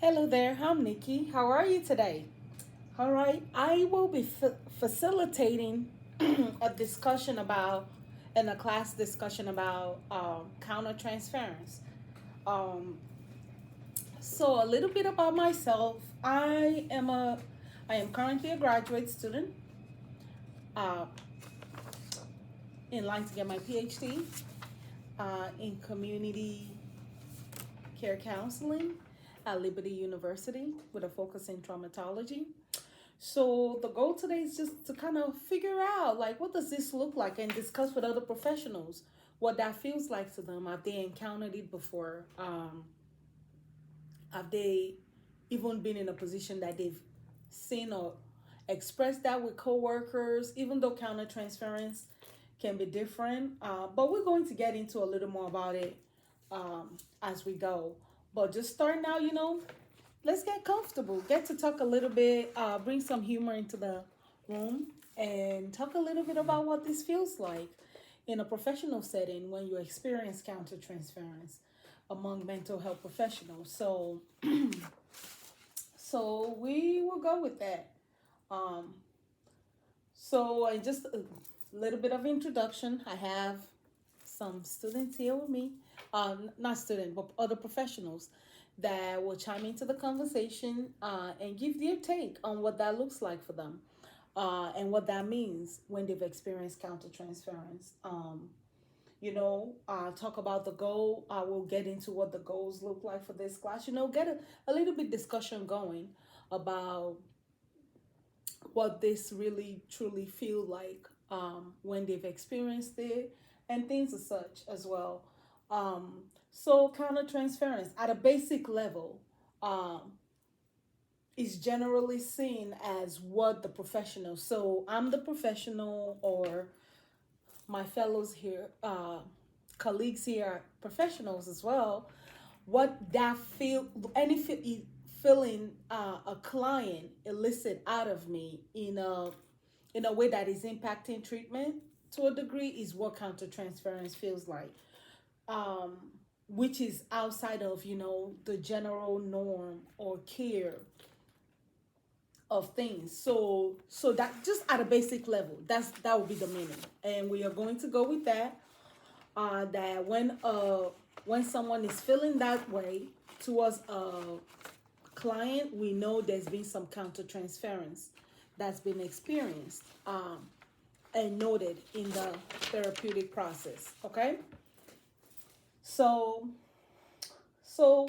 Hello there, I'm Nikki. How are you today? All right, I will be facilitating a discussion about, in a class discussion about countertransference. Um, so a little bit about myself. I am currently a graduate student uh, in line to get my PhD in community care counseling at Liberty University with a focus in traumatology. So the goal today is just to kind of figure out like what does this look like and discuss with other professionals what that feels like to them. Have they encountered it before? Have they even been in a position that they've seen or expressed that with coworkers? Even though countertransference can be different, but we're going to get into a little more about it as we go. But just starting out, let's get comfortable, get to talk a little bit, bring some humor into the room, and talk a little bit about what this feels like in a professional setting when you experience countertransference among mental health professionals. So we will go with that. Um, just a little bit of introduction. I have some students here with me, not students, but other professionals that will chime into the conversation and give their take on what that looks like for them and what that means when they've experienced countertransference. Talk about the goal. We'll get into what the goals look like for this class. Get a little bit discussion going about what this really truly feel like when they've experienced it and things as such as well. So countertransference at a basic level um, is generally seen as what the professional. So I'm the professional, or my fellows here, colleagues here, are professionals as well. What that feeling a client elicit out of me in a way that is impacting treatment to a degree is what countertransference feels like, um, which is outside of the general norm or care of things. So that just at a basic level, that would be the meaning, and we are going to go with that. That when someone is feeling that way towards a client, we know there's been some countertransference that's been experienced and noted in the therapeutic process. Okay, so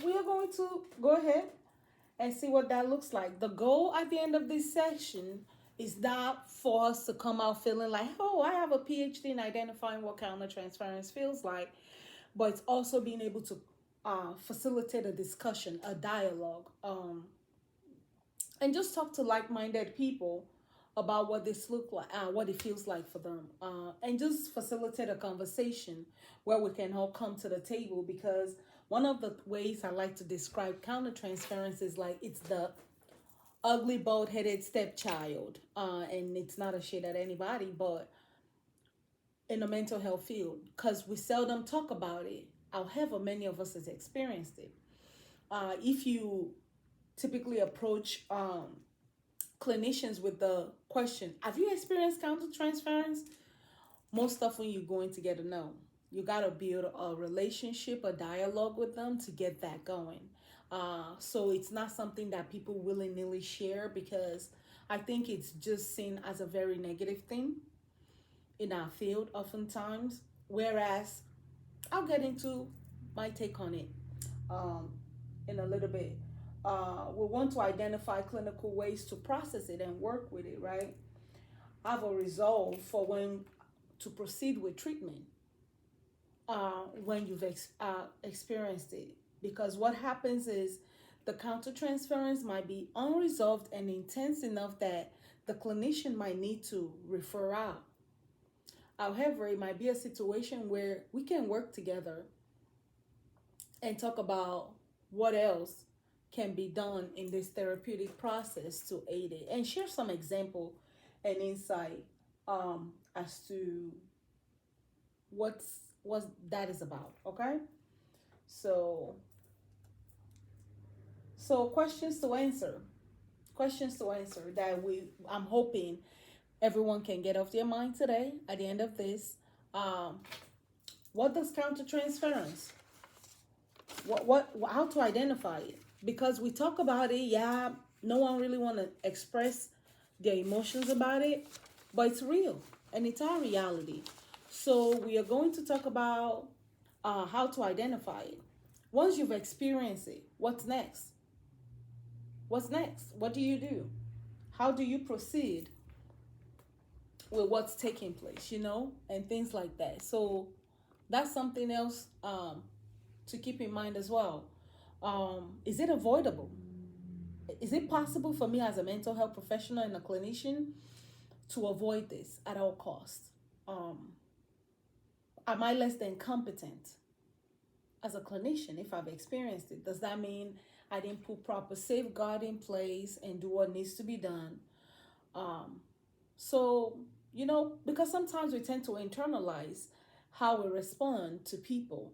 we are going to go ahead and see what that looks like. The goal at the end of this session is not for us to come out feeling like, oh, I have a PhD in identifying what countertransference feels like, but it's also being able to facilitate a discussion, a dialogue, and just talk to like-minded people about what this look like, what it feels like for them, and just facilitate a conversation where we can all come to the table. Because one of the ways I like to describe countertransference is like it's the ugly, bald-headed stepchild, and it's not a shade at anybody, but in the mental health field, because we seldom talk about it. However, many of us has experienced it. If you typically approach clinicians with the question, have you experienced countertransference? Most often you're going to get a no. You got to build a relationship, a dialogue with them to get that going. So it's not something that people willy-nilly share, because I think it's just seen as a very negative thing in our field oftentimes. Whereas I'll get into my take on it um, in a little bit. We want to identify clinical ways to process it and work with it, right? Have a resolve for when to proceed with treatment when you've experienced it. Because what happens is the countertransference might be unresolved and intense enough that the clinician might need to refer out. However, it might be a situation where we can work together and talk about what else can be done in this therapeutic process to aid it, and share some example and insight as to what that is about. Okay, so So questions to answer that I'm hoping everyone can get off their mind today at the end of this. Um, what does countertransference? How to identify it? Because we talk about it, yeah, no one really want to express their emotions about it, but it's real and it's our reality. So we are going to talk about how to identify it. Once you've experienced it, what's next? What's next? What do you do? How do you proceed with what's taking place, and things like that. So that's something else to keep in mind as well. Is it avoidable? Is it possible for me as a mental health professional and a clinician to avoid this at all costs? Um, am I less than competent as a clinician if I've experienced it? Does that mean I didn't put proper safeguard in place and do what needs to be done? Um, so, because sometimes we tend to internalize how we respond to people,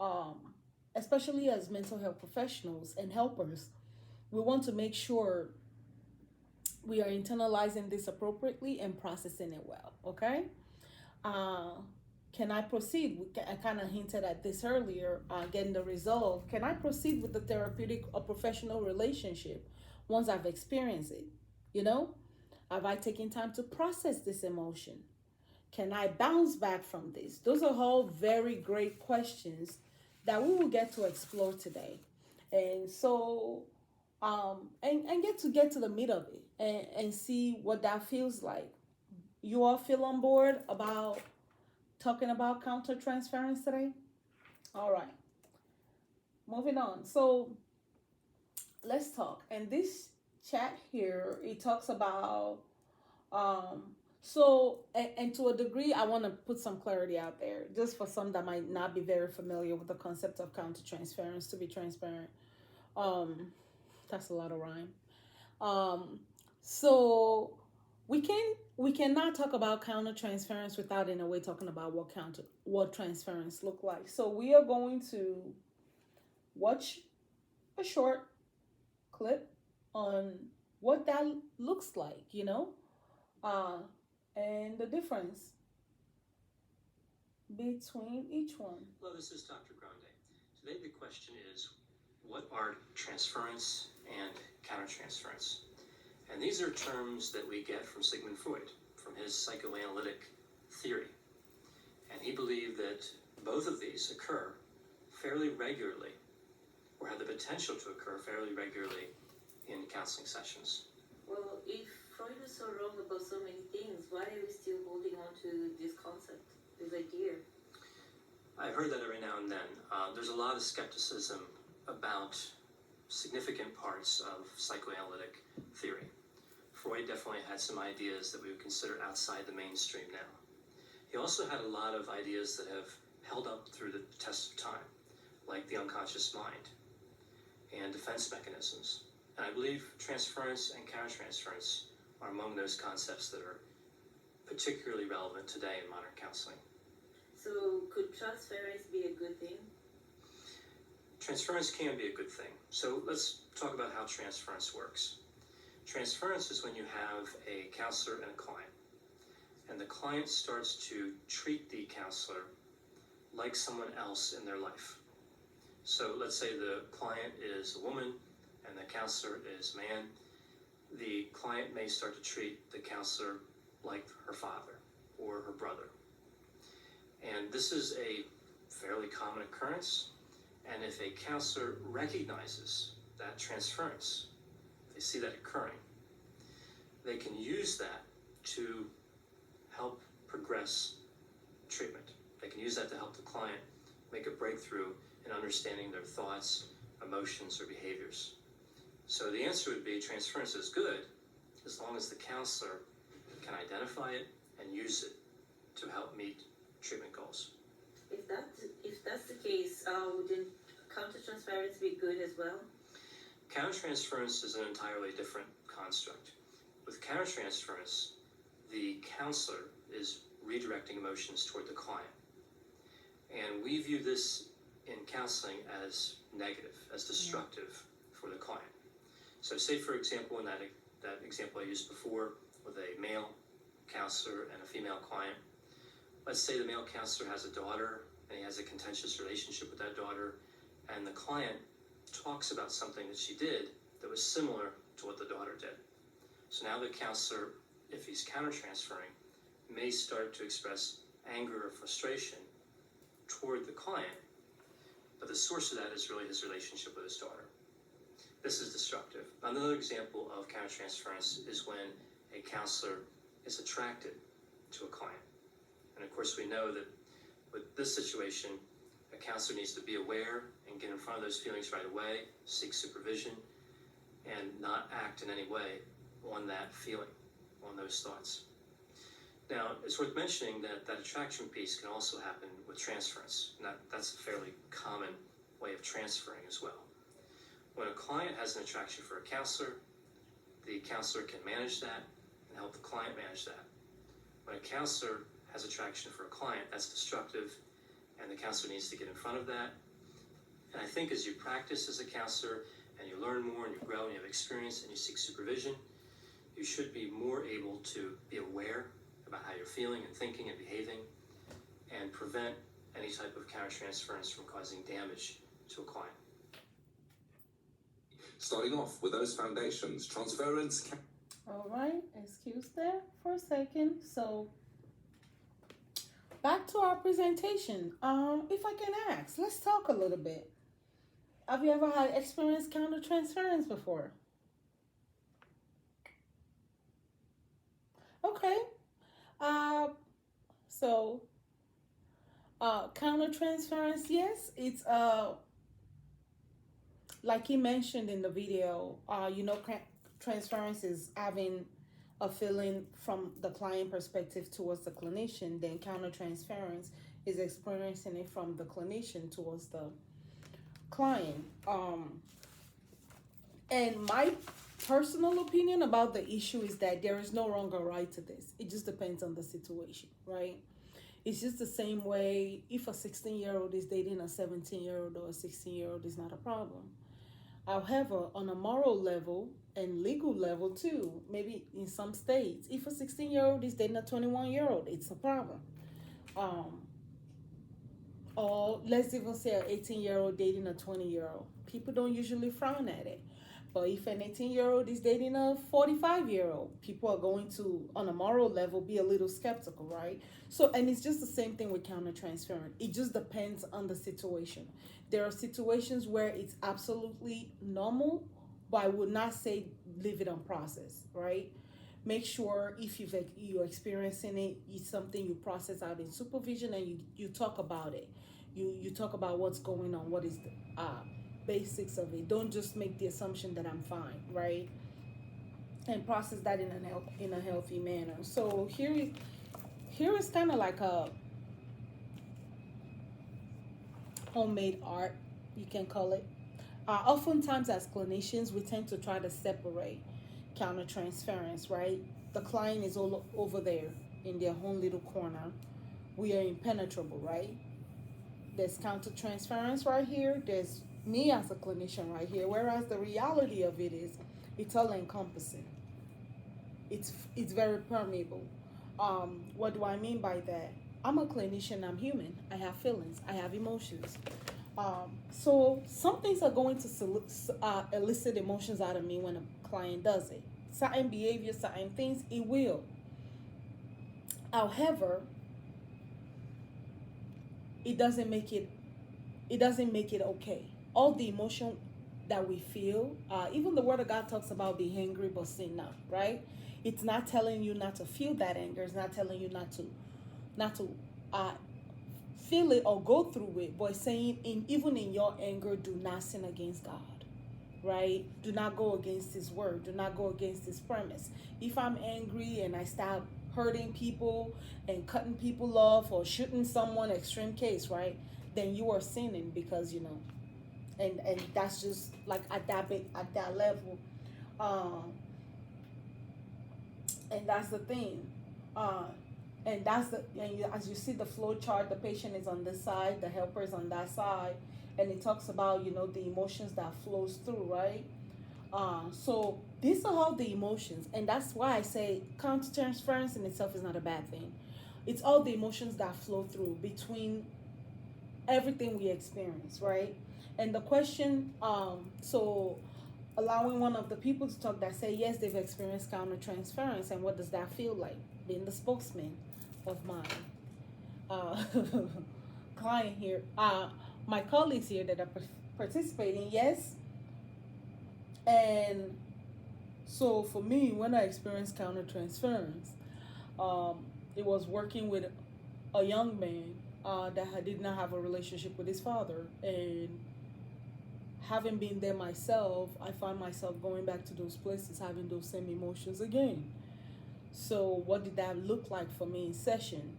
um, especially as mental health professionals and helpers. We want to make sure we are internalizing this appropriately and processing it well, okay? Uh, can I proceed? I kind of hinted at this earlier, getting the result. Can I proceed with the therapeutic or professional relationship once I've experienced it? You know, have I taken time to process this emotion? Can I bounce back from this? Those are all very great questions that we will get to explore today. And so, and get to the meat of it and see what that feels like. You all feel on board about talking about countertransference today? All right, moving on. So let's talk. And this chat here, it talks about um, and to a degree, I want to put some clarity out there, just for some that might not be very familiar with the concept of countertransference. To be transparent, um, that's a lot of rhyme. Um, so we cannot talk about countertransference without in a way talking about what transference look like. So we are going to watch a short clip on what that looks like, uh, and the difference between each one. Hello, this is Dr. Grande. Today the question is, what are transference and countertransference? And these are terms that we get from Sigmund Freud, from his psychoanalytic theory. And he believed that both of these occur fairly regularly, or have the potential to occur fairly regularly in counseling sessions. Well, if Freud was so wrong about so many things, why are we still holding on to this concept, this idea? I've heard that every now and then. There's a lot of skepticism about significant parts of psychoanalytic theory. Freud definitely had some ideas that we would consider outside the mainstream now. He also had a lot of ideas that have held up through the test of time, like the unconscious mind and defense mechanisms. And I believe transference and countertransference are among those concepts that are particularly relevant today in modern counseling. So could transference be a good thing? Transference can be a good thing. So let's talk about how transference works. Transference is when you have a counselor and a client, and the client starts to treat the counselor like someone else in their life. So let's say the client is a woman and the counselor is a man. The client may start to treat the counselor like her father or her brother. And this is a fairly common occurrence. And if a counselor recognizes that transference, they see that occurring, they can use that to help progress treatment. They can use that to help the client make a breakthrough in understanding their thoughts, emotions, or behaviors. So the answer would be transference is good as long as the counselor can identify it and use it to help meet treatment goals. If that's the case, wouldn't countertransference be good as well? Countertransference is an entirely different construct. With countertransference, the counselor is redirecting emotions toward the client. And we view this in counseling as negative, as destructive for for the client. So say, for example, in that example I used before with a male counselor and a female client, let's say the male counselor has a daughter and he has a contentious relationship with that daughter, and the client talks about something that she did that was similar to what the daughter did. So now the counselor, if he's countertransferring, may start to express anger or frustration toward the client, but the source of that is really his relationship with his daughter. This is destructive. Another example of countertransference is when a counselor is attracted to a client. And of course, we know that with this situation, a counselor needs to be aware and get in front of those feelings right away, seek supervision, and not act in any way on that feeling, on those thoughts. Now, it's worth mentioning that that attraction piece can also happen with transference. And that's a fairly common way of transferring as well. When a client has an attraction for a counselor, the counselor can manage that and help the client manage that. When a counselor has attraction for a client, that's destructive, and the counselor needs to get in front of that. And I think as you practice as a counselor and you learn more and you grow and you have experience and you seek supervision, you should be more able to be aware about how you're feeling and thinking and behaving and prevent any type of countertransference from causing damage to a client. Starting off with those foundations, transference. All right, excuse there for a second. So back to our presentation. If I can ask, let's talk a little bit. Have you ever had experienced countertransference before? Okay. So countertransference, yes, it's like he mentioned in the video, transference is having a feeling from the client perspective towards the clinician. Then countertransference is experiencing it from the clinician towards the client. And my personal opinion about the issue is that there is no wrong or right to this. It just depends on the situation, right? It's just the same way if a 16-year-old is dating a 17-year-old or a 16-year-old is not a problem. However, on a moral level and legal level too, maybe in some states, if a 16-year-old is dating a 21-year-old, it's a problem. Or let's even say an 18-year-old dating a 20-year-old. People don't usually frown at it. But if an 18-year-old is dating a 45-year-old, people are going to, on a moral level, be a little skeptical, right? So, and it's just the same thing with countertransference. It just depends on the situation. There are situations where it's absolutely normal, but I would not say leave it on process, right? Make sure if you're experiencing it, it's something you process out in supervision and you talk about it. You talk about what's going on, what is the basics of it. Don't just make the assumption that I'm fine, right? And process that in a healthy manner. So here is kind of like a homemade art, you can call it. Oftentimes as clinicians, we tend to try to separate countertransference, right? The client is all over there in their own little corner. We are impenetrable, right? There's countertransference right here. There's me as a clinician right here. Whereas the reality of it is, it's all encompassing. It's very permeable. What do I mean by that? I'm a clinician. I'm human. I have feelings. I have emotions. So some things are going to elicit emotions out of me when a client does it. Certain behavior, certain things, it will. However, it doesn't make it okay. All the emotion that we feel, even the word of God talks about be angry but sin not, right? It's not telling you not to feel that anger. It's not telling you not to feel it or go through it, but saying even in your anger, do not sin against God, right? Do not go against His word. Do not go against His premise. If I'm angry and I start hurting people and cutting people off or shooting someone, extreme case, right? Then you are sinning because and that's just like at that level, and that's the thing. As you see the flow chart, the patient is on this side, the helper is on that side, and it talks about, you know, the emotions that flows through, right? So these are all the emotions, and that's why I say countertransference in itself is not a bad thing. It's all the emotions that flow through between everything we experience, right? And the question, so allowing one of the people to talk that say yes, they've experienced countertransference, and what does that feel like? Being the spokesman of my uh, client here, my colleagues here that are participating, yes. And so for me, when I experienced countertransference, it was working with a young man that did not have a relationship with his father, and having been there myself, I found myself going back to those places, having those same emotions again. So what did that look like for me in session?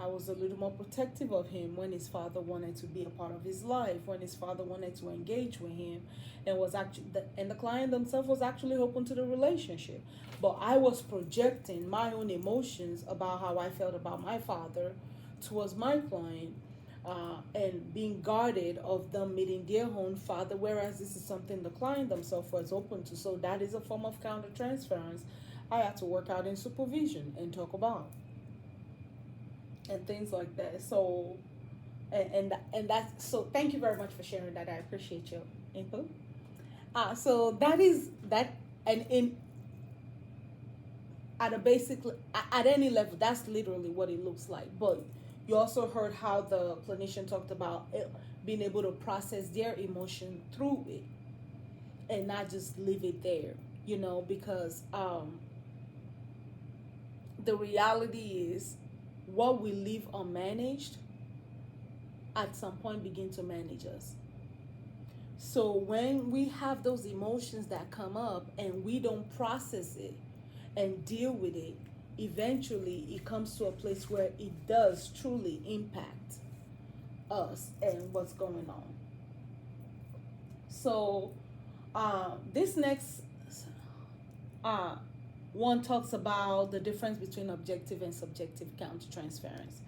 I was a little more protective of him when his father wanted to be a part of his life, when his father wanted to engage with him, and was actually and the client themselves was actually open to the relationship. But I was projecting my own emotions about how I felt about my father towards my client, and being guarded of them meeting their own father, whereas this is something the client themselves was open to. So that is a form of countertransference I had to work out in supervision and talk about and things like that. So and that's so. Thank you very much for sharing that. I appreciate your input. So that is that, and in at a basic at any level, that's literally what it looks like. But you also heard how the clinician talked about it, being able to process their emotion through it and not just leave it there. You know, because the reality is what we leave unmanaged at some point begin to manage us. So when we have those emotions that come up and we don't process it and deal with it, eventually it comes to a place where it does truly impact us and what's going on. So this next uh, one talks about the difference between objective and subjective countertransference.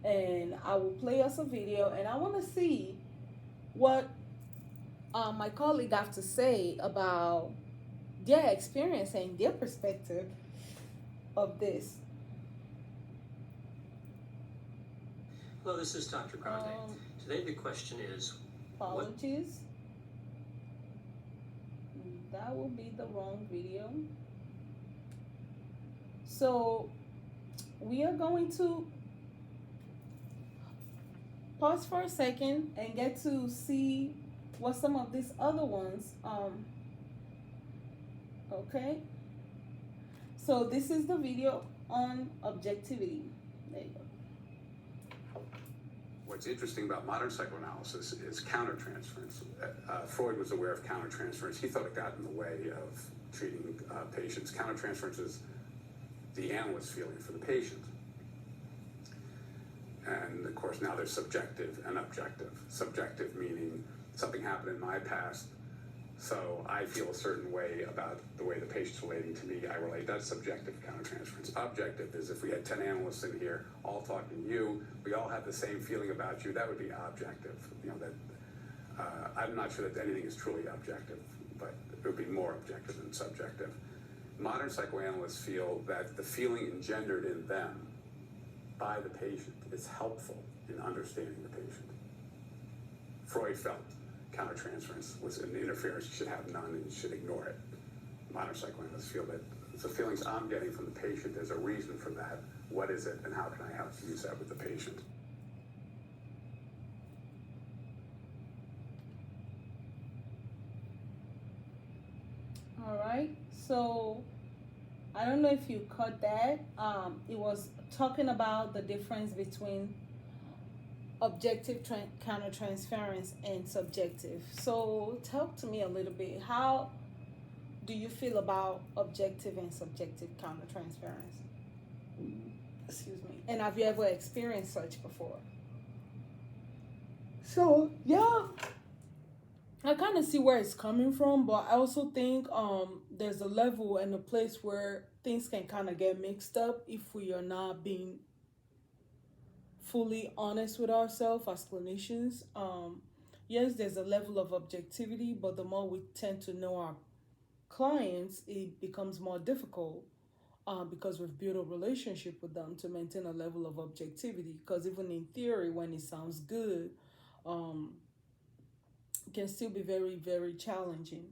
And I will play us a video, and I want to see what my colleague have to say about their experience and their perspective of this. Hello, this is Dr. Grande. Today the question is, Apologies. That will be the wrong video. So we are going to pause for a second and get to see what some of these other ones okay, so this is the video on objectivity. There you go. What's interesting about modern psychoanalysis is countertransference. Freud was aware of countertransference. He thought it got in the way of treating patients. Countertransference is the analyst's feeling for the patient. And of course now there's subjective and objective. Subjective meaning something happened in my past, so I feel a certain way about the way the patient's relating to me. I relate. That's subjective countertransference. Objective is if we had 10 analysts in here all talking to you, we all have the same feeling about you. That would be objective. You know that. I'm not sure that anything is truly objective, but it would be more objective than subjective. Modern psychoanalysts feel that the feeling engendered in them by the patient is helpful in understanding the patient. Freud felt countertransference was an interference. You should have none and you should ignore it. Modern psychoanalysts feel that the feelings I'm getting from the patient, there's a reason for that. What is it and how can I help use that with the patient? All right, so I don't know if you caught that. It was talking about the difference between objective countertransference and subjective. So talk to me a little bit. How do you feel about objective and subjective countertransference? Excuse me. And have you ever experienced such before? So yeah, I kind of see where it's coming from, but I also think there's a level and a place where things can kind of get mixed up if we are not being fully honest with ourselves as clinicians. Yes, there's a level of objectivity, but the more we tend to know our clients, it becomes more difficult because we've built a relationship with them to maintain a level of objectivity. Because even in theory, when it sounds good, um, it can still be very, very challenging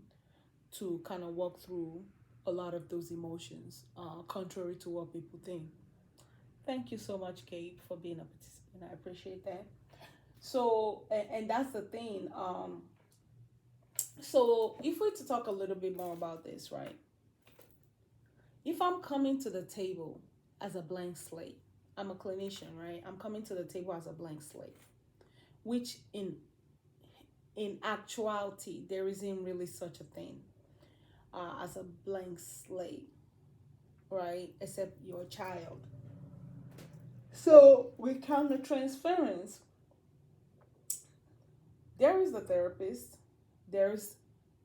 to kind of walk through a lot of those emotions, contrary to what people think. Thank you so much, Kate, for being a participant. I appreciate that. So, and that's the thing. So, if we're to talk a little bit more about this, right? If I'm coming to the table as a blank slate, I'm a clinician, right? I'm coming to the table as a blank slate, which in actuality there isn't really such a thing as a blank slate, right? Except your child. So with counter transference, there is the therapist, there's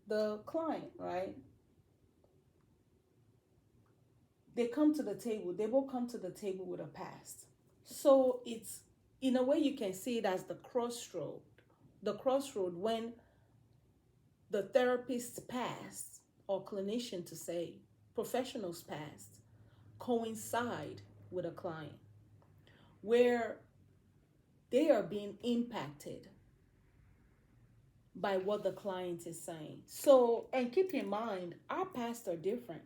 the client, right? They come to the table, they both come to the table with a past. So it's, in a way, you can see it as the crossroad when the therapist's past, or clinician to say, professional's past, coincide with a client, where they are being impacted by what the client is saying. So, and keep in mind, our pasts are different.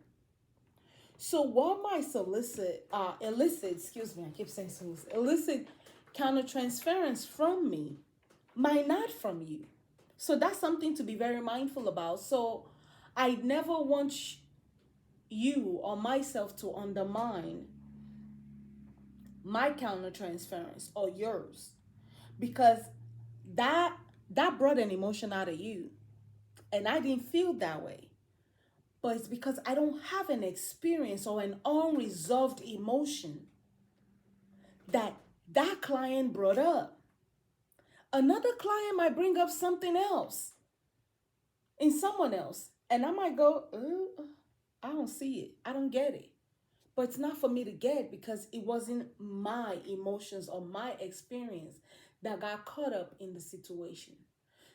So what might elicit countertransference from me might not from you. So that's something to be very mindful about. So I never want you or myself to undermine my countertransference or yours, because that that brought an emotion out of you, and I didn't feel that way. But it's because I don't have an experience or an unresolved emotion that that client brought up. Another client might bring up something else in someone else, and I might go, I don't see it. I don't get it. But it's not for me to get because it wasn't my emotions or my experience that got caught up in the situation.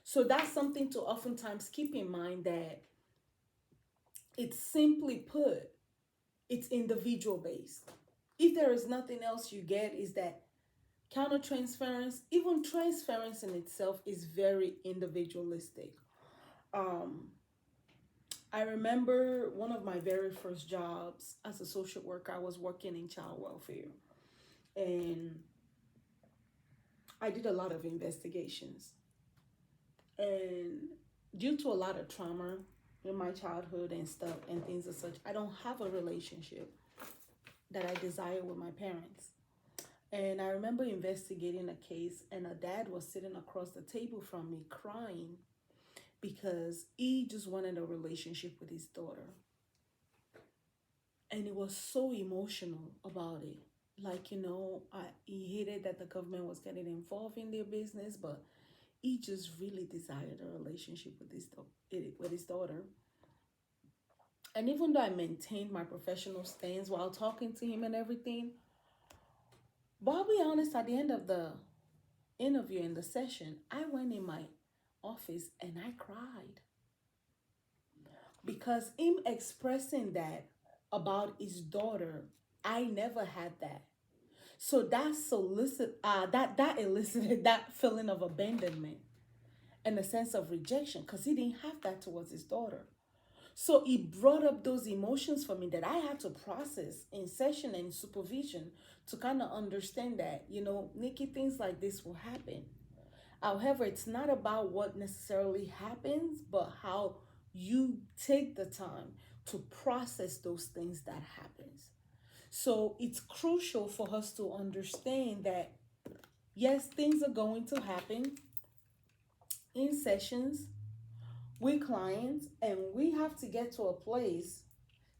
So that's something to oftentimes keep in mind, that it's simply put, it's individual based. If there is nothing else you get, is that countertransference, even transference in itself, is very individualistic. Um, I remember one of my very first jobs as a social worker, I was working in child welfare. And I did a lot of investigations. And due to a lot of trauma in my childhood and stuff and things as such, I don't have a relationship that I desire with my parents. And I remember investigating a case, and a dad was sitting across the table from me crying because he just wanted a relationship with his daughter. And he was so emotional about it. Like, he hated that the government was getting involved in their business, but he just really desired a relationship with his daughter. And even though I maintained my professional stance while talking to him and everything, but I'll be honest, at the end of the interview and the session, I went in my office and I cried. Because him expressing that about his daughter, I never had that. So that elicited that feeling of abandonment and a sense of rejection, because he didn't have that towards his daughter. So it brought up those emotions for me that I had to process in session and supervision to kind of understand that, Nikki, things like this will happen. However, it's not about what necessarily happens, but how you take the time to process those things that happens. So it's crucial for us to understand that, yes, things are going to happen in sessions with clients, and we have to get to a place.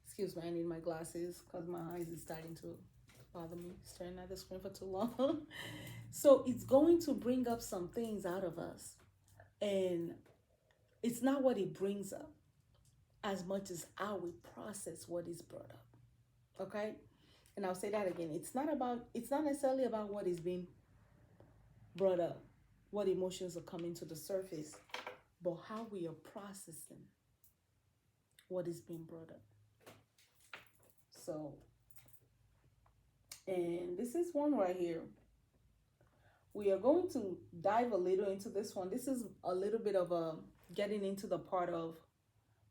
Excuse me, I need my glasses because my eyes is starting to bother me staring at the screen for too long. So it's going to bring up some things out of us, and it's not what it brings up as much as how we process what is brought up. Okay? And I'll say that again. It's not necessarily about what is being brought up. what emotions are coming to the surface, but how we are processing what is being brought up. So, and this is one right here. We are going to dive a little into this one. This is a little bit of a getting into the part of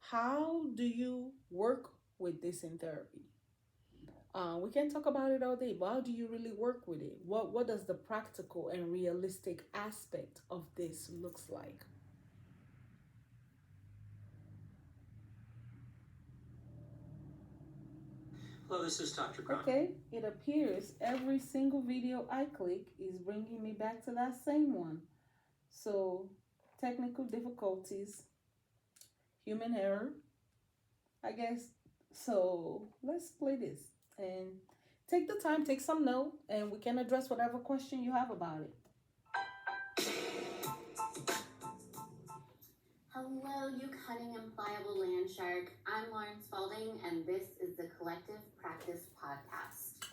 how do you work with this in therapy. We can talk about it all day, but how do you really work with it? What does the practical and realistic aspect of this looks like? Hello, this is Dr. Grant. Okay, it appears every single video I click is bringing me back to that same one. So, technical difficulties, human error, I guess. So, let's play this and take the time, take some note, and we can address whatever question you have about it. Hello, you cunning and pliable land shark. I'm Lauren Spalding, and this is the Collective Practice Podcast.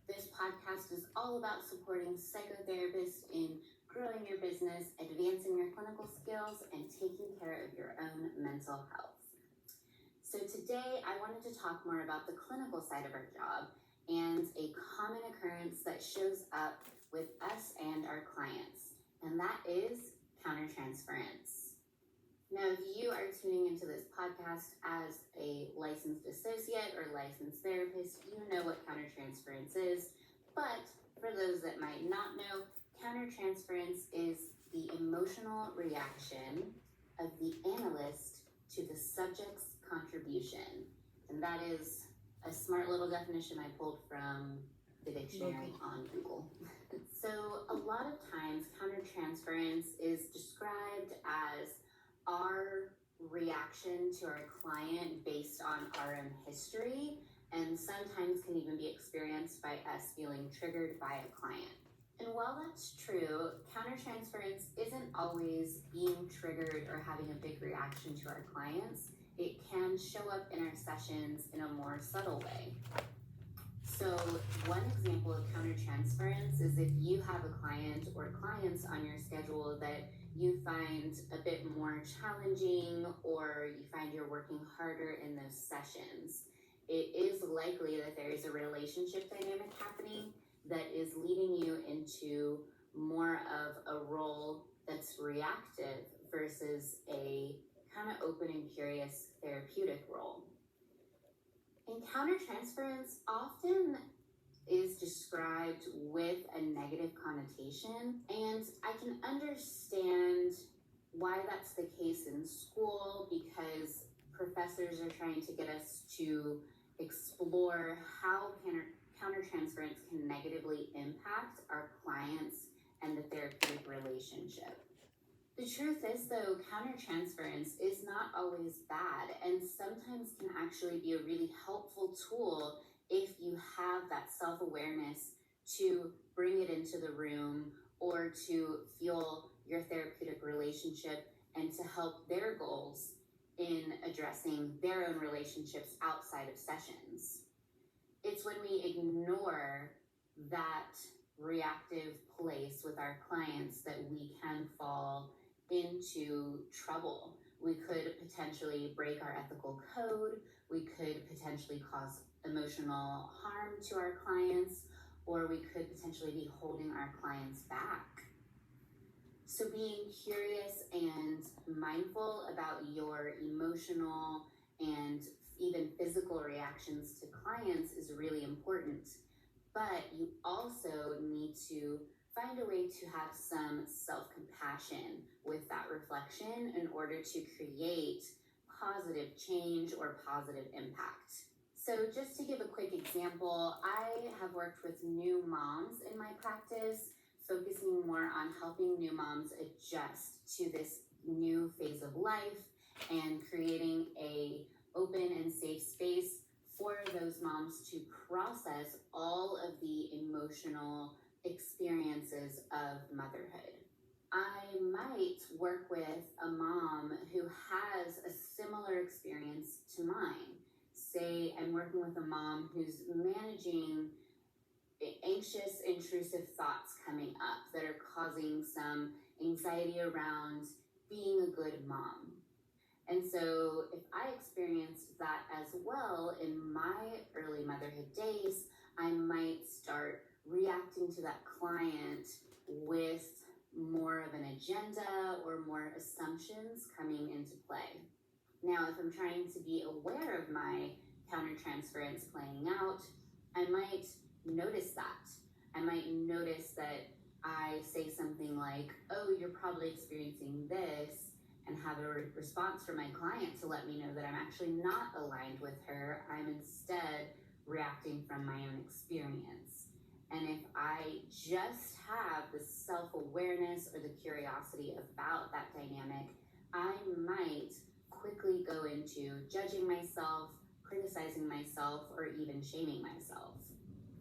This podcast is all about supporting psychotherapists in growing your business, advancing your clinical skills, and taking care of your own mental health. So today, I wanted to talk more about the clinical side of our job and a common occurrence that shows up with us and our clients, and that is countertransference. Now, if you are tuning into this podcast as a licensed associate or licensed therapist, you know what countertransference is. But for those that might not know, countertransference is the emotional reaction of the analyst to the subject's contribution. And that is a smart little definition I pulled from the dictionary on Google. So a lot of times, countertransference is described as our reaction to our client based on our own history, and sometimes can even be experienced by us feeling triggered by a client. And while that's true, countertransference isn't always being triggered or having a big reaction to our clients. It can show up in our sessions in a more subtle way. So one example of countertransference is if you have a client or clients on your schedule that you find a bit more challenging, or you find you're working harder in those sessions, it is likely that there is a relationship dynamic happening that is leading you into more of a role that's reactive versus a kind of open and curious therapeutic role. And countertransference often is described with a negative connotation, and I can understand why that's the case in school, because professors are trying to get us to explore how countertransference can negatively impact our clients and the therapeutic relationship. The truth is, though, countertransference is not always bad, and sometimes can actually be a really helpful tool if you have that self-awareness to bring it into the room or to fuel your therapeutic relationship and to help their goals in addressing their own relationships outside of sessions. It's when we ignore that reactive place with our clients that we can fall into trouble. We could potentially break our ethical code. We could potentially cause emotional harm to our clients, or we could potentially be holding our clients back. So being curious and mindful about your emotional and even physical reactions to clients is really important. But you also need to find a way to have some self-compassion with that reflection in order to create positive change or positive impact. So just to give a quick example, I have worked with new moms in my practice, focusing more on helping new moms adjust to this new phase of life and creating a open and safe space for those moms to process all of the emotional experiences of motherhood. I might work with a mom who has a similar experience to mine. Say I'm working with a mom who's managing anxious, intrusive thoughts coming up that are causing some anxiety around being a good mom. And so if I experienced that as well in my early motherhood days, I might start reacting to that client with more of an agenda or more assumptions coming into play. Now, if I'm trying to be aware of my countertransference playing out, I might notice that. I might notice that I say something like, oh, you're probably experiencing this, and have a response from my client to let me know that I'm actually not aligned with her. I'm instead reacting from my own experience. And if I just have the self-awareness or the curiosity about that dynamic, I might quickly go into judging myself, criticizing myself, or even shaming myself.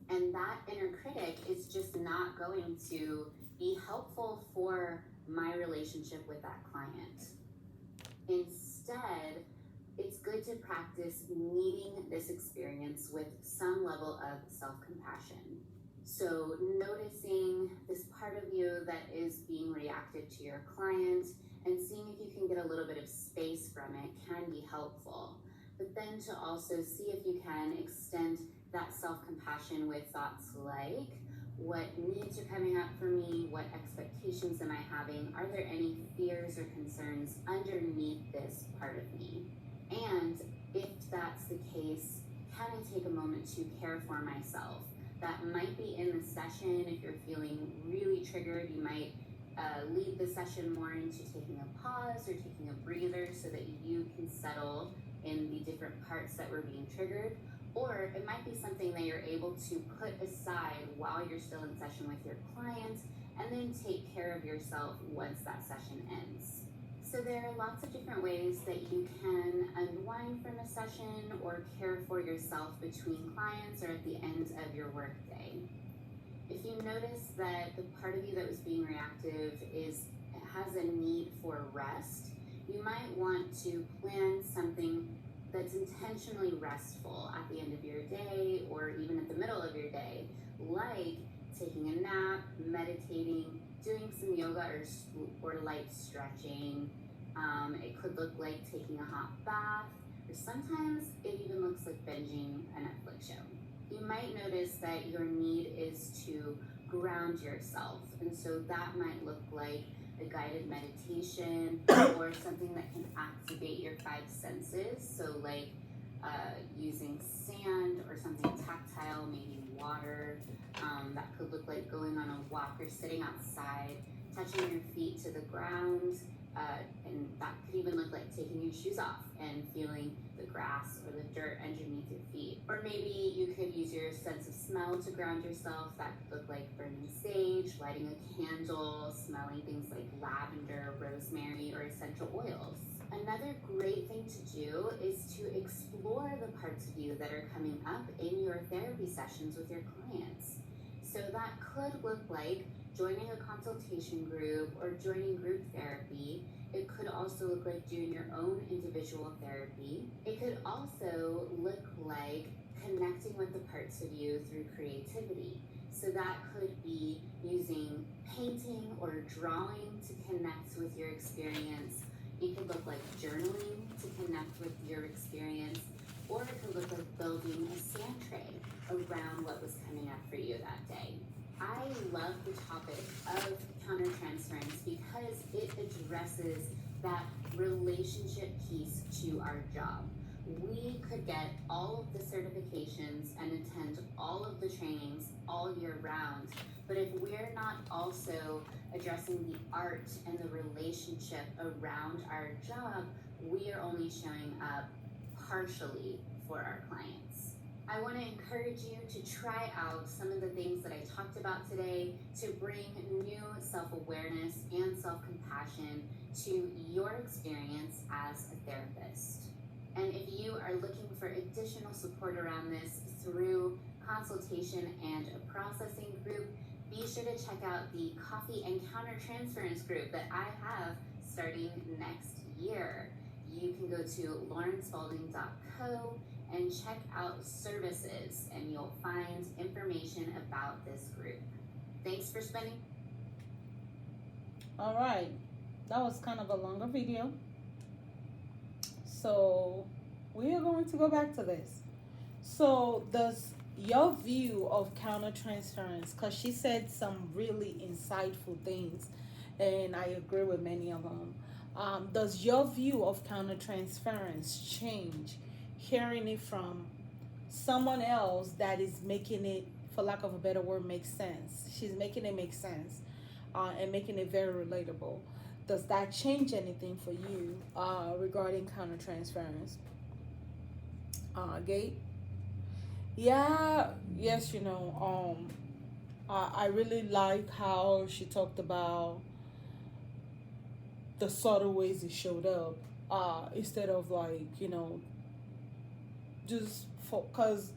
And that inner critic is just not going to be helpful for my relationship with that client. Instead, it's good to practice meeting this experience with some level of self-compassion. So noticing this part of you that is being reactive to your client and seeing if you can get a little bit of space from it can be helpful. But then to also see if you can extend that self-compassion with thoughts like, what needs are coming up for me? What expectations am I having? Are there any fears or concerns underneath this part of me? And if that's the case, can I take a moment to care for myself? That might be in the session. If you're feeling really triggered, you might lead the session more into taking a pause or taking a breather so that you can settle in the different parts that were being triggered. Or it might be something that you're able to put aside while you're still in session with your client and then take care of yourself once that session ends. So there are lots of different ways that you can unwind from a session or care for yourself between clients or at the end of your workday. If you notice that the part of you that was being reactive has a need for rest, you might want to plan something that's intentionally restful at the end of your day or even at the middle of your day, like taking a nap, meditating, doing some yoga or light stretching. It could look like taking a hot bath, or sometimes it even looks like binging a Netflix show. You might notice that your need is to ground yourself, and so that might look like a guided meditation or something that can activate your five senses. So like using sand or something tactile, maybe water. That could look like going on a walk or sitting outside, touching your feet to the ground. And that could even look like taking your shoes off and feeling the grass or the dirt underneath your feet. Or maybe you could use your sense of smell to ground yourself. That could look like burning sage, lighting a candle, smelling things like lavender, rosemary, or essential oils. Another great thing to do is to explore the parts of you that are coming up in your therapy sessions with your clients. So that could look like joining a consultation group or joining group therapy. It could also look like doing your own individual therapy. It could also look like connecting with the parts of you through creativity. So that could be using painting or drawing to connect with your experience. It could look like journaling to connect with your experience, or it could look like building a sand tray around what was coming up for you that day. I love the topic of countertransference because it addresses that relationship piece to our job. We could get all of the certifications and attend all of the trainings all year round, but if we're not also addressing the art and the relationship around our job, we are only showing up partially for our clients. I want to encourage you to try out some of the things that I talked about today to bring new self-awareness and self-compassion to your experience as a therapist. And if you are looking for additional support around this through consultation and a processing group, be sure to check out the Coffee and Countertransference group that I have starting next year. You can go to laurenspalding.co and check out services, and you'll find information about this group. Thanks for spending. All right, that was kind of a longer video. So we are going to go back to this. So does your view of countertransference, because she said some really insightful things, and I agree with many of them. Does your view of countertransference change hearing it from someone else that is making it, for lack of a better word, make sense? She's making it make sense, and making it very relatable. Does that change anything for you regarding countertransference? Gabe? Yeah, yes, I really like how she talked about the subtle ways it showed up, instead of like, just for, because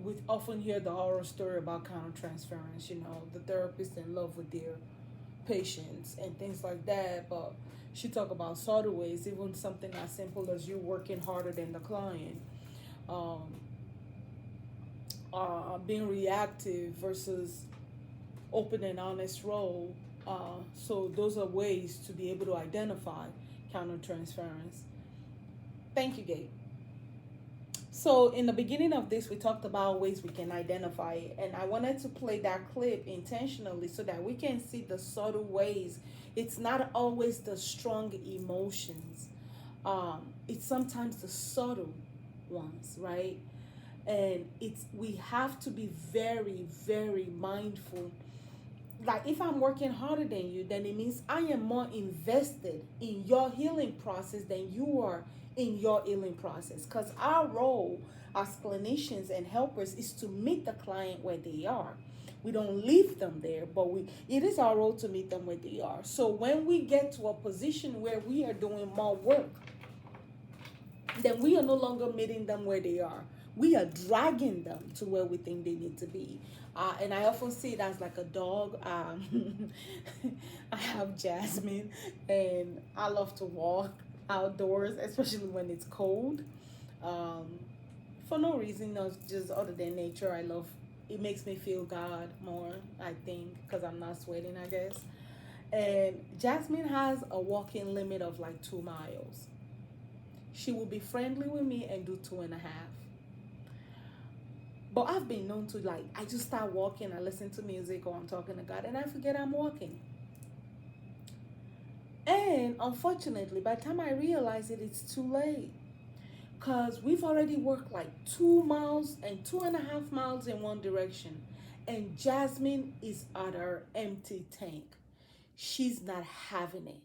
we often hear the horror story about countertransference, the therapist in love with their patients and things like that, but she talked about subtle ways, even something as simple as you working harder than the client, um, being reactive versus open and honest role. So those are ways to be able to identify countertransference. Thank you, Gabe. So in the beginning of this, we talked about ways we can identify it, and I wanted to play that clip intentionally so that we can see the subtle ways. It's not always the strong emotions. It's sometimes the subtle ones, right? And we have to be very, very mindful. Like if I'm working harder than you, then it means I am more invested in your healing process than you are in your healing process. Because our role as clinicians and helpers is to meet the client where they are. We don't leave them there, but it is our role to meet them where they are. So when we get to a position where we are doing more work, then we are no longer meeting them where they are. We are dragging them to where we think they need to be. And I often see it as like a dog. I have Jasmine, and I love to walk outdoors, especially when it's cold. Um, for no reason, no, just other than nature. I love it. Makes me feel God more, I think, because I'm not sweating, I guess. And Jasmine has a walking limit of like 2 miles. She will be friendly with me and do 2.5. But I've been known to, like, I just start walking, I listen to music, or I'm talking to God, and I forget I'm walking. And unfortunately, by the time I realize it, it's too late. Because we've already worked like 2 miles and 2.5 miles in one direction. And Jasmine is at her empty tank. She's not having it.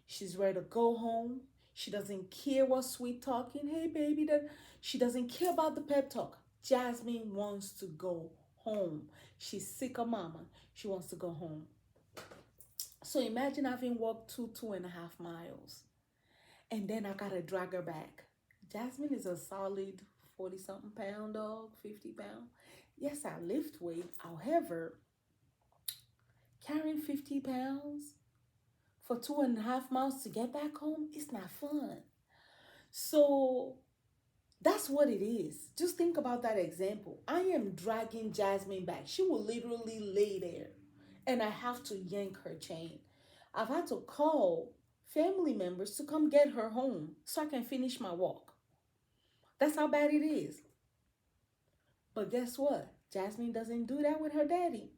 She's ready to go home. She doesn't care what sweet talking. Hey, baby, that she doesn't care about the pep talk. Jasmine wants to go home. She's sick of mama. She wants to go home. So imagine having walked 2.5 miles, and then I gotta drag her back. Jasmine is a solid 40 something pound dog, 50 pounds. Yes, I lift weight. However, carrying 50 pounds for 2.5 miles to get back home, it's not fun. So that's what it is. Just think about that example. I am dragging Jasmine back. She will literally lay there, and I have to yank her chain. I've had to call family members to come get her home so I can finish my walk. That's how bad it is. But guess what? Jasmine doesn't do that with her daddy.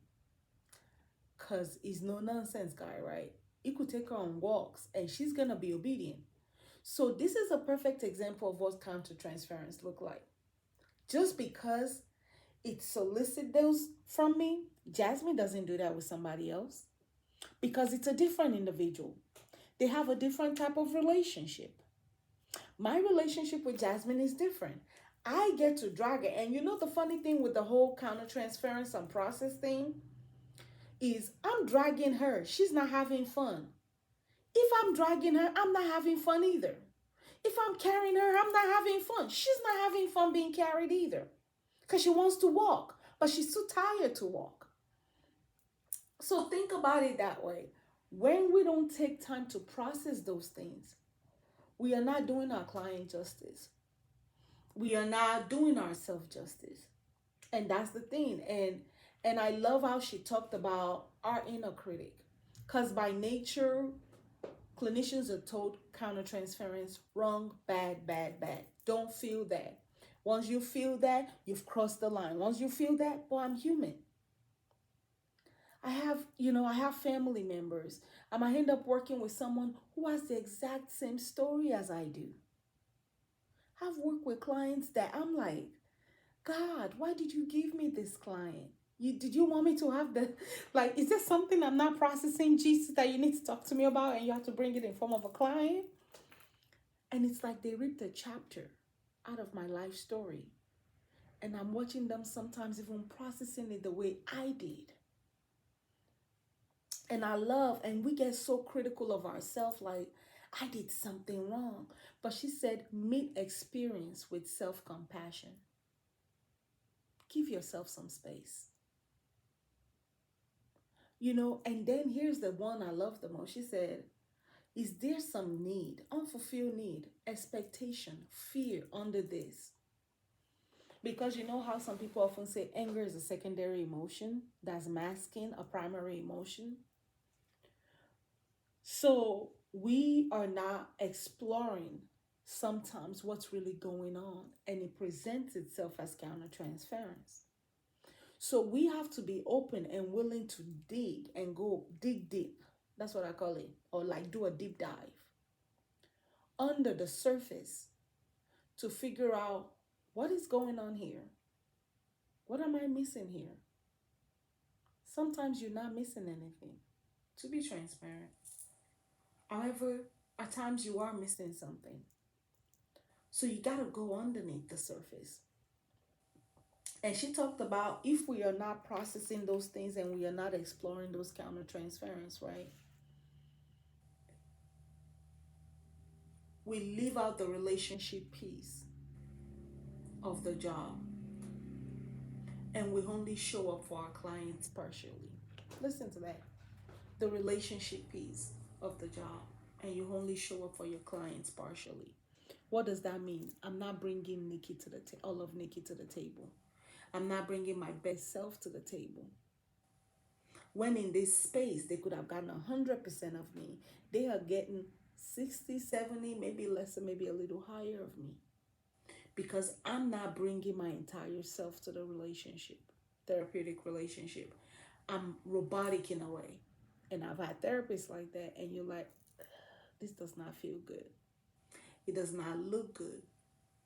Because he's no nonsense guy, right? He could take her on walks and she's going to be obedient. So this is a perfect example of what countertransference look like. Just because it solicits those from me, Jasmine doesn't do that with somebody else. Because it's a different individual. They have a different type of relationship. My relationship with Jasmine is different. I get to drag her. And you know the funny thing with the whole countertransference and process thing is I'm dragging her. She's not having fun. If I'm dragging her, I'm not having fun either. If I'm carrying her, I'm not having fun. She's not having fun being carried either. Because she wants to walk, but she's too tired to walk. So think about it that way. When we don't take time to process those things, we are not doing our client justice. We are not doing ourselves justice. And that's the thing. And I love how she talked about our inner critic. Because by nature, clinicians are told countertransference, wrong, bad, bad, bad. Don't feel that. Once you feel that, you've crossed the line. Once you feel that, well, I'm human. I have family members. I might end up working with someone who has the exact same story as I do. I've worked with clients that I'm like, God, why did you give me this client? Did you want me to have the, like, is there something I'm not processing, Jesus, that you need to talk to me about, and you have to bring it in form of a client? And it's like they ripped a chapter out of my life story. And I'm watching them sometimes even processing it the way I did. And and we get so critical of ourselves, like, I did something wrong. But she said, meet experience with self-compassion. Give yourself some space. And then here's the one I love the most. She said, is there some need, unfulfilled need, expectation, fear under this? Because you know how some people often say anger is a secondary emotion that's masking a primary emotion? So we are not exploring sometimes what's really going on, and it presents itself as countertransference. So we have to be open and willing to dig and go dig deep. That's what I call it. Or like do a deep dive under the surface to figure out what is going on here. What am I missing here? Sometimes you're not missing anything, to be transparent. However, at times you are missing something. So you got to go underneath the surface. And she talked about if we are not processing those things and we are not exploring those countertransference, right? We leave out the relationship piece of the job, and we only show up for our clients partially. Listen to that. The relationship piece of the job, and you only show up for your clients partially. What does that mean? I'm not bringing all of Nikki to the table. I'm not bringing my best self to the table. When in this space, they could have gotten 100% of me. They are getting 60, 70, maybe lesser, maybe a little higher of me. Because I'm not bringing my entire self to the relationship, therapeutic relationship. I'm robotic in a way. And I've had therapists like that, and you're like, this does not feel good. It does not look good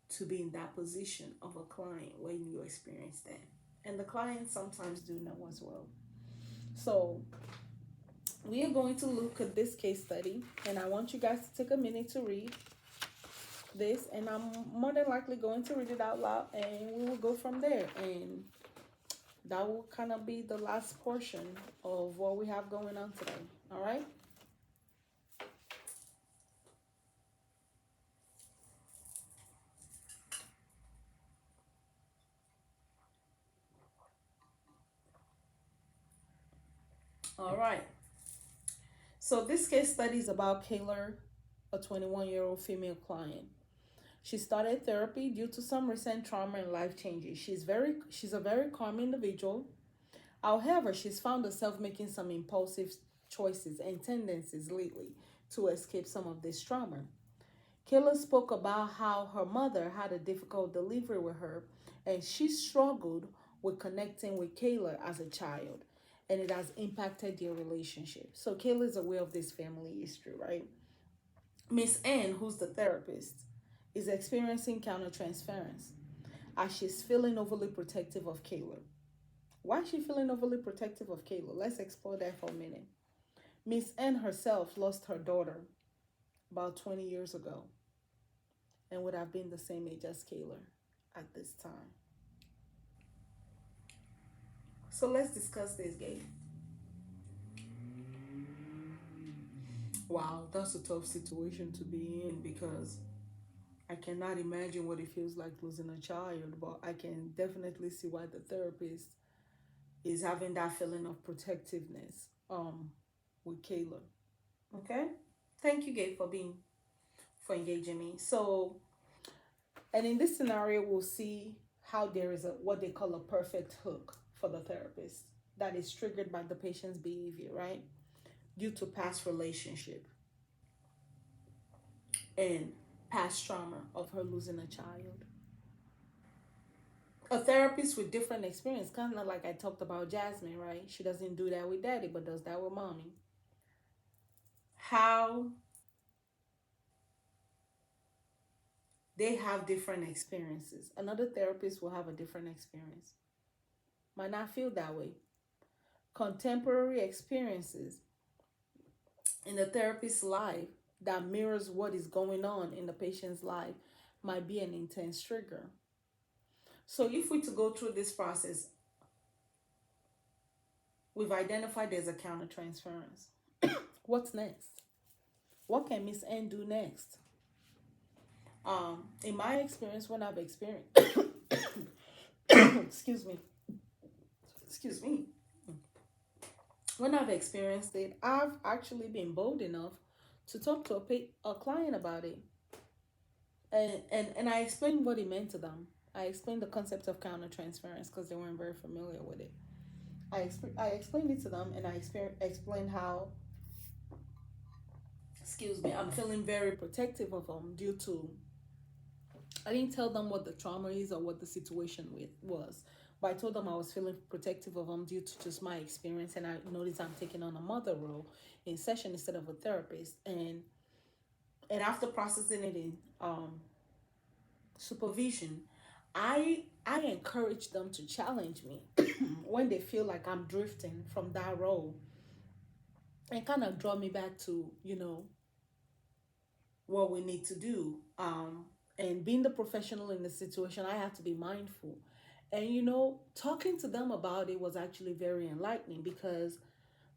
to be in that position of a client when you experience that. And the clients sometimes do know as well. So we are going to look at this case study, and I want you guys to take a minute to read this, and I'm more than likely going to read it out loud, and we will go from there. And that will kind of be the last portion of what we have going on today. All right. All right. So this case study is about Kayla, a 21-year-old female client. She started therapy due to some recent trauma and life changes. She's a very calm individual. However, she's found herself making some impulsive choices and tendencies lately to escape some of this trauma. Kayla spoke about how her mother had a difficult delivery with her, and she struggled with connecting with Kayla as a child, and it has impacted their relationship. So Kayla is aware of this family history, right? Miss Ann, who's the therapist, is experiencing countertransference as she's feeling overly protective of Kayla. Why is she feeling overly protective of Kayla? Let's explore that for a minute. Miss Ann herself lost her daughter about 20 years ago and would have been the same age as Kayla at this time. So let's discuss this, Gabe. Wow, that's a tough situation to be in because I cannot imagine what it feels like losing a child, but I can definitely see why the therapist is having that feeling of protectiveness with Kayla. Okay? Thank you, Gabe, for engaging me. So, and in this scenario, we'll see how there is what they call a perfect hook for the therapist that is triggered by the patient's behavior, right? due to past relationship and past trauma of her losing a child. A therapist with different experience, kind of like I talked about Jasmine, right? She doesn't do that with daddy, but does that with mommy. How they have different experiences. Another therapist will have a different experience. Might not feel that way. Contemporary experiences in the therapist's life that mirrors what is going on in the patient's life might be an intense trigger. So if we to go through this process, we've identified there's a countertransference. What's next? What can Miss N do next? In my experience, when I've experienced, excuse me, when I've experienced it, I've actually been bold enough to talk to a client about it. And I explained what it meant to them. I explained the concept of countertransference because they weren't very familiar with it. I explained it to them, and I explained how, excuse me, I'm feeling very protective of them due to, I didn't tell them what the trauma is or what the situation was, but I told them I was feeling protective of them due to just my experience, and I noticed I'm taking on a mother role in session instead of a therapist, and after processing it in supervision, I encourage them to challenge me when they feel like I'm drifting from that role, and kind of draw me back to, what we need to do. And being the professional in the situation, I have to be mindful. And talking to them about it was actually very enlightening, because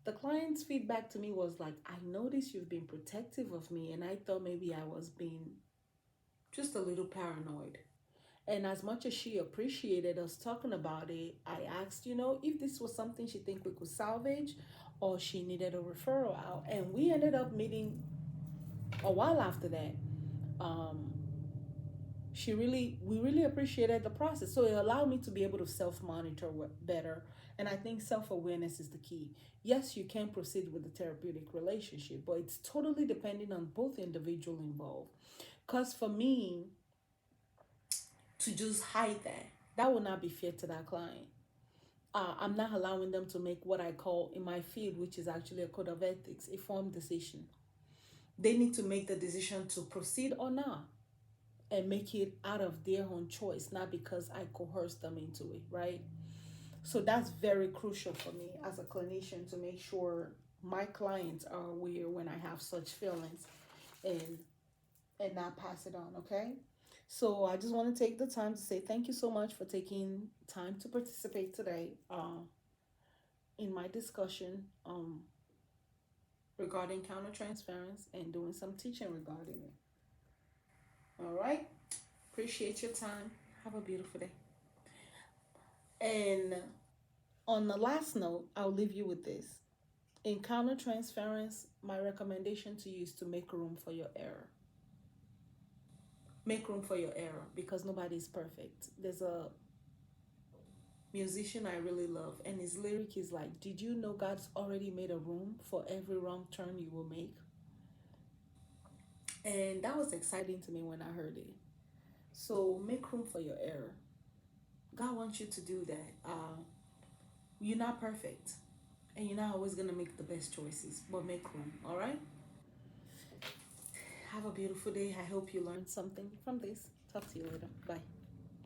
the client's feedback to me was like, I noticed you've been protective of me, and I thought maybe I was being just a little paranoid. And as much as she appreciated us talking about it, I asked, if this was something she think we could salvage, or she needed a referral out. And we ended up meeting a while after that. Um, we really appreciated the process. So it allowed me to be able to self-monitor better. And I think self-awareness is the key. Yes, you can proceed with the therapeutic relationship, but it's totally depending on both individual involved. Because for me, to just hide that would not be fair to that client. I'm not allowing them to make what I call in my field, which is actually a code of ethics, a formed decision. They need to make the decision to proceed or not, and make it out of their own choice, not because I coerced them into it, right? So that's very crucial for me as a clinician, to make sure my clients are aware when I have such feelings, and not pass it on, okay? So I just want to take the time to say thank you so much for taking time to participate today in my discussion regarding countertransference, and doing some teaching regarding it. All right? Appreciate your time. Have a beautiful day. And on the last note, I'll leave you with this. In countertransference, my recommendation to you is to make room for your error. Make room for your error, because nobody is perfect. There's a musician I really love, and his lyric is like, did you know God's already made a room for every wrong turn you will make? And that was exciting to me when I heard it. So make room for your error. God wants you to do that. You're not perfect, and you're not always going to make the best choices, but make room, all right? Have a beautiful day. I hope you learned something from this. Talk to you later. Bye.